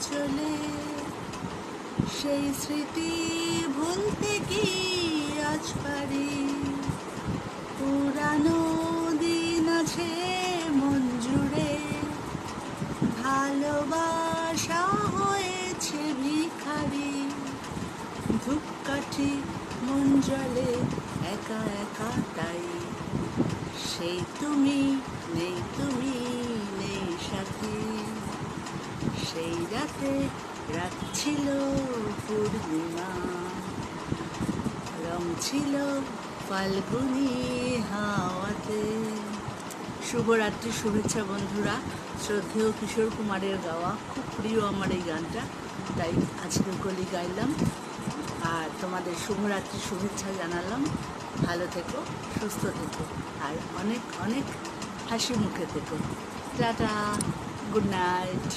চলে, সেই স্মৃতি ভুলতে কি আজ পারি? পুরানো দিন আছে মন জুড়ে, ভালোবাসা হয়েছে ভিখারি। ধূপকাঠি মন জলে একা একা তাই, সেই তুমি নেই সাথে। সেই রাতে রাত ছিল পূর্ণিমা, রং ছিল ফাল্গুনি হাওয়াতে। শুভরাত্রি, শুভেচ্ছা বন্ধুরা। শ্রদ্ধেয় কিশোর কুমারের গাওয়া, খুব প্রিয় আমার এই গানটা, তাই আজকে কলি গাইলাম আর তোমাদের শুভরাত্রি শুভেচ্ছা জানালাম। ভালো থেকো, সুস্থ থেকো আর অনেক অনেক হাসি মুখে থেকো। Tata, good night.